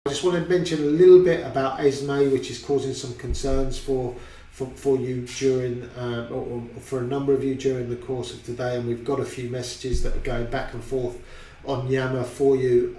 I just want to mention a little bit about ESMA, which is causing some concerns for you during, or for a number of you during the course of today, and we've got a few messages that are going back and forth on Yammer for you.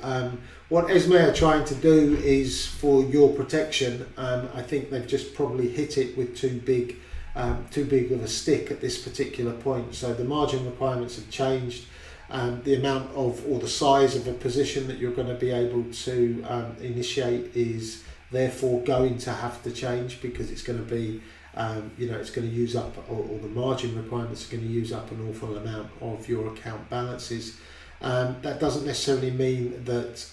What ESMA are trying to do is for your protection. I think they've just probably hit it with too big of a stick at this particular point. So the margin requirements have changed. The amount of, or the size of a position that you're going to be able to initiate is therefore going to have to change, because it's going to be, it's going to use up, or the margin requirements are going to use up an awful amount of your account balances. That doesn't necessarily mean that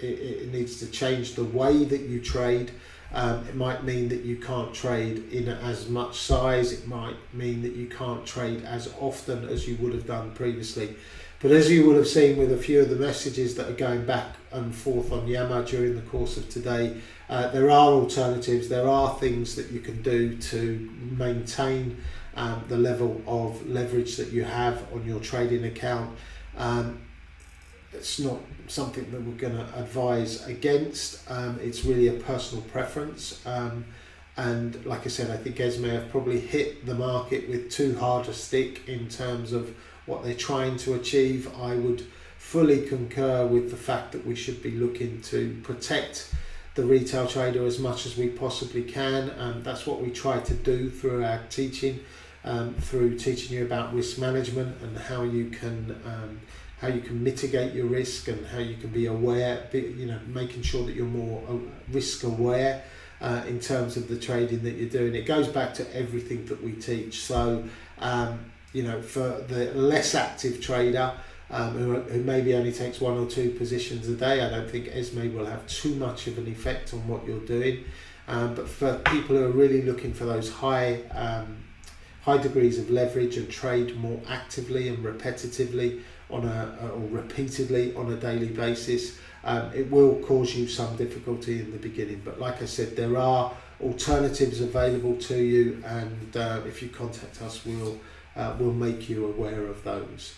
it needs to change the way that you trade. It might mean that you can't trade in as much size. It might mean that you can't trade as often as you would have done previously. But as you would have seen with a few of the messages that are going back and forth on Yammer during the course of today, there are alternatives. There are things that you can do to maintain the level of leverage that you have on your trading account. It's not something that we're going to advise against. It's really a personal preference. And like I said, I think ESMA have probably hit the market with too hard a stick in terms of what they're trying to achieve. I would fully concur with the fact that we should be looking to protect the retail trader as much as we possibly can. That's what we try to do through our teaching, through teaching you about risk management and how you can mitigate your risk, and how you can be aware, making sure that you're more risk aware in terms of the trading that you're doing. It goes back to everything that we teach. So, for the less active trader who maybe only takes 1 or 2 positions a day, I don't think ESMA will have too much of an effect on what you're doing. But for people who are really looking for those high degrees of leverage and trade more actively and repetitively or repeatedly on a daily basis, it will cause you some difficulty in the beginning. But like I said, there are alternatives available to you, and if you contact us, we'll make you aware of those.